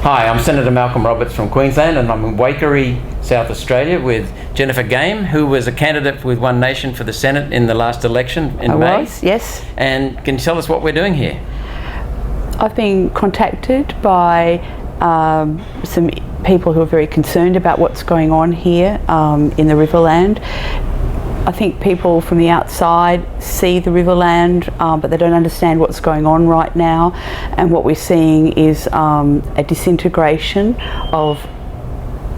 Hi, I'm Senator Malcolm Roberts from Queensland, and I'm in Waikerie, South Australia, with Jennifer Game, who was a candidate with One Nation for the Senate in the last election in May. I was, yes. And can you tell us what we're doing here? I've been contacted by some people who are very concerned about what's going on here in the Riverland. I think people from the outside see the Riverland, but they don't understand what's going on right now. And what we're seeing is a disintegration of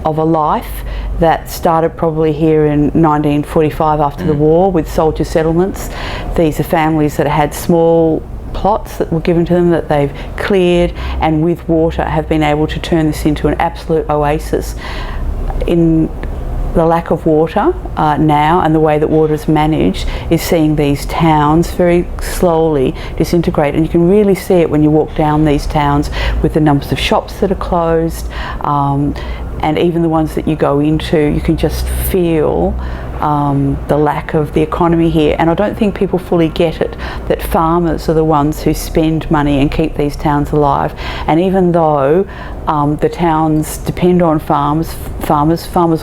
a life that started probably here in 1945 after the war with soldier settlements. These are families that had small plots that were given to them that they've cleared, and with water have been able to turn this into an absolute oasis. In the lack of water now, and the way that water is managed, is seeing these towns very slowly disintegrate, and you can really see it when you walk down these towns with the numbers of shops that are closed, and even the ones that you go into, you can just feel the lack of the economy here. And I don't think people fully get it, that farmers are the ones who spend money and keep these towns alive. And even though the towns depend on farmers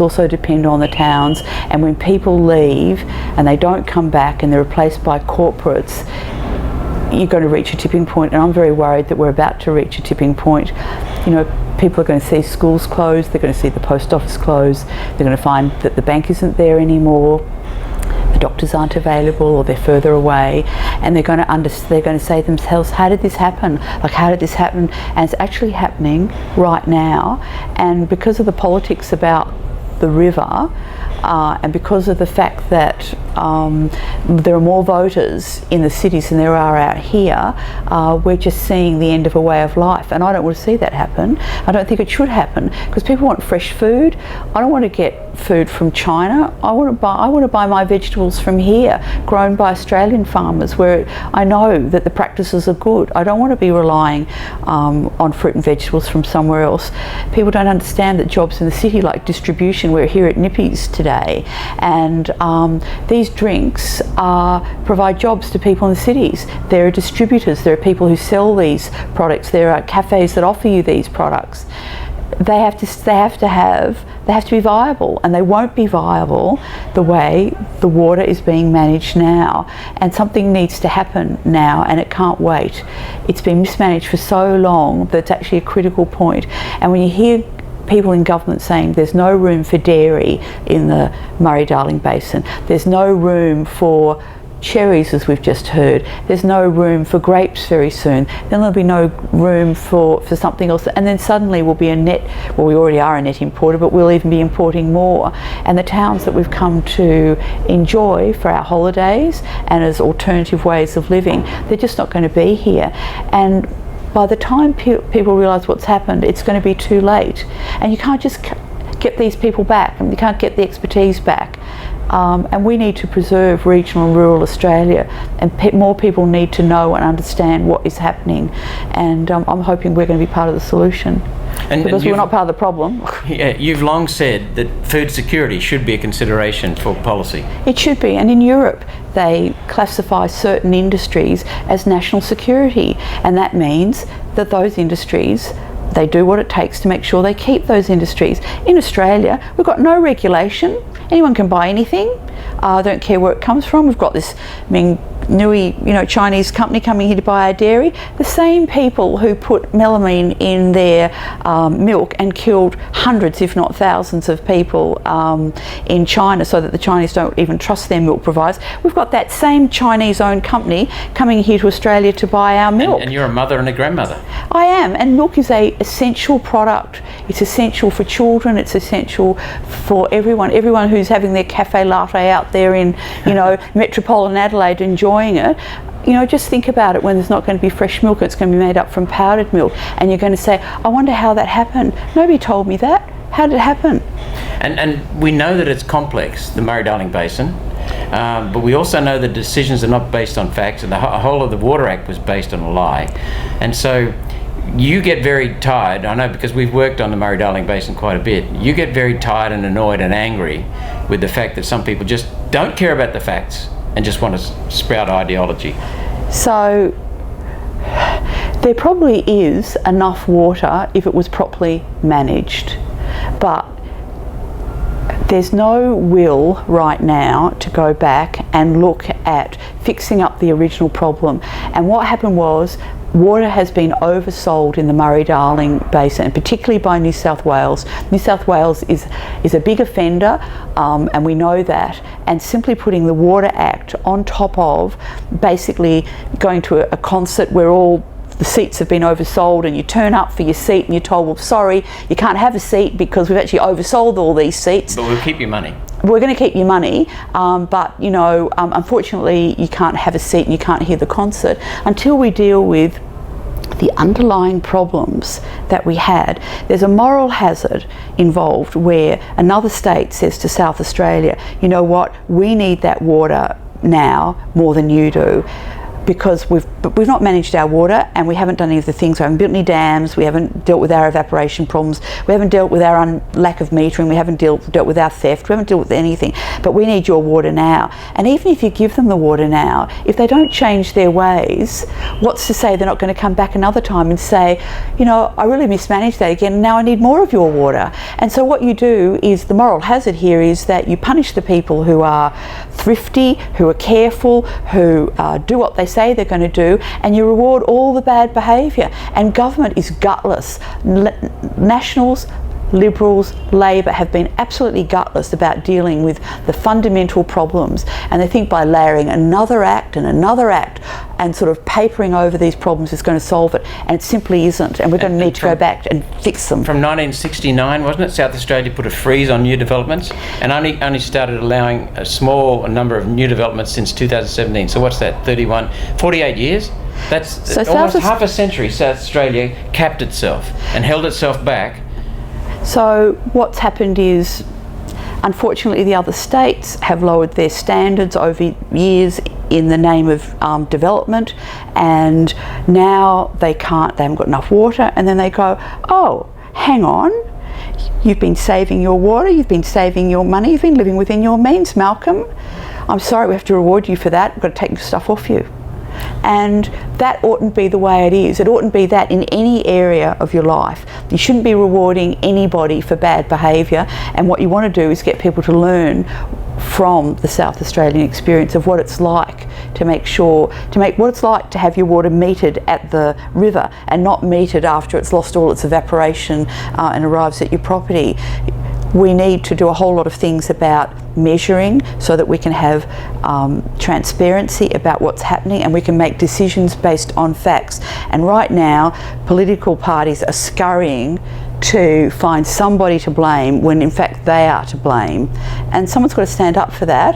also depend on the towns. And when people leave and they don't come back and they're replaced by corporates, you're going to reach a tipping point. And I'm very worried that we're about to reach a tipping point. You know, people are going to see schools closed, they're going to see the post office closed, they're going to find that the bank isn't there anymore, the doctors aren't available, or they're further away, and they're going to say to themselves, how did this happen? Like, how did this happen? And it's actually happening right now. And because of the politics about the river, and because of the fact that there are more voters in the cities than there are out here, we're just seeing the end of a way of life. And I don't want to see that happen. I don't think it should happen, because people want fresh food. I don't want to get food from China. I want to buy my vegetables from here, grown by Australian farmers, where I know that the practices are good. I don't want to be relying on fruit and vegetables from somewhere else. People don't understand that jobs in the city, like distribution, we're here at Nippy's today, and these drinks provide jobs to people in the cities. There are distributors, there are people who sell these products, there are cafes that offer you these products. They have to be viable, and they won't be viable the way the water is being managed now. And something needs to happen now, and it can't wait. It's been mismanaged for so long that it's actually a critical point. And when you hear people in government saying there's no room for dairy in the Murray-Darling Basin, there's no room for cherries, as we've just heard, there's no room for grapes very soon, then there'll be no room for something else, and then suddenly we'll be we already are a net importer, but we'll even be importing more. And the towns that we've come to enjoy for our holidays and as alternative ways of living, they're just not going to be here. And by the time people realise what's happened, it's going to be too late. And you can't just get these people back, and you can't get the expertise back. And we need to preserve regional and rural Australia, and more people need to know and understand what is happening. And I'm hoping we're going to be part of the solution, because we're not part of the problem. Yeah, you've long said that food security should be a consideration for policy. It should be, and in Europe they classify certain industries as national security, and that means that those industries, they do what it takes to make sure they keep those industries. In Australia, we've got no regulation. Anyone can buy anything. I don't care where it comes from. We've got this Nui, Chinese company coming here to buy our dairy. The same people who put melamine in their milk and killed hundreds, if not thousands, of people in China, so that the Chinese don't even trust their milk providers. We've got that same Chinese-owned company coming here to Australia to buy our milk. And you're a mother and a grandmother. I am, and milk is an essential product. It's essential for children. It's essential for everyone who's having their cafe latte out there in, metropolitan Adelaide enjoying it. Just think about it when there's not going to be fresh milk, it's going to be made up from powdered milk, and you're going to say, I wonder how that happened. Nobody told me that. How did it happen? And we know that it's complex, the Murray-Darling Basin, but we also know that decisions are not based on facts, and the whole of the Water Act was based on a lie. And so you get very tired, I know, because we've worked on the Murray-Darling Basin quite a bit, you get very tired and annoyed and angry with the fact that some people just don't care about the facts and just want to sprout ideology. So There probably is enough water if it was properly managed, but there's no will right now to go back and look at fixing up the original problem. And what happened was, water has been oversold in the Murray-Darling Basin, and particularly by New South Wales. New South Wales is a big offender, and we know that. And simply putting the Water Act on top of basically going to a concert where all the seats have been oversold, and you turn up for your seat and you're told, well, sorry, you can't have a seat because we've actually oversold all these seats. But we'll keep your money. We're going to keep your money, but you know, unfortunately you can't have a seat and you can't hear the concert until we deal with the underlying problems that we had. There's a moral hazard involved where another state says to South Australia, you know what, we need that water now more than you do, because we've not managed our water, and we haven't done any of the things. We haven't built any dams, we haven't dealt with our evaporation problems, we haven't dealt with our lack of metering, we haven't dealt with our theft, we haven't dealt with anything, but we need your water now. And even if you give them the water now, if they don't change their ways, what's to say they're not going to come back another time and say, you know, I really mismanaged that again, now I need more of your water. And so what you do is, the moral hazard here is that you punish the people who are thrifty, who are careful, who do what they say they're going to do, and you reward all the bad behaviour. And government is gutless. Nationals, Liberals, Labor have been absolutely gutless about dealing with the fundamental problems, and they think by layering another act and another act and sort of papering over these problems is going to solve it, and it simply isn't, and we're going to need to go back and fix them. From 1969, wasn't it, South Australia put a freeze on new developments, and only started allowing a small number of new developments since 2017. So what's that, 48 years? That's so almost half a century South Australia capped itself and held itself back. So what's happened is, unfortunately, the other states have lowered their standards over years in the name of development, and now they haven't got enough water, and then they go, oh, hang on, you've been saving your water, you've been saving your money, you've been living within your means, Malcolm. I'm sorry, we have to reward you for that, we've got to take your stuff off you. And that oughtn't be the way it is. It oughtn't be that in any area of your life. You shouldn't be rewarding anybody for bad behaviour, and what you want to do is get people to learn from the South Australian experience of what it's like to make what it's like to have your water metered at the river and not metered after it's lost all its evaporation and arrives at your property. We need to do a whole lot of things about measuring so that we can have transparency about what's happening, and we can make decisions based on facts. And right now, political parties are scurrying to find somebody to blame when in fact they are to blame. And someone's got to stand up for that,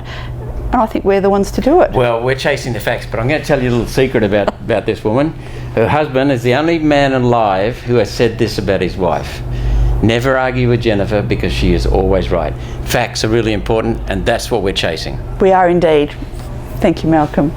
and I think we're the ones to do it. Well, we're chasing the facts, but I'm going to tell you a little secret about this woman. Her husband is the only man alive who has said this about his wife: never argue with Jennifer because she is always right. Facts are really important, and that's what we're chasing. We are indeed. Thank you, Malcolm.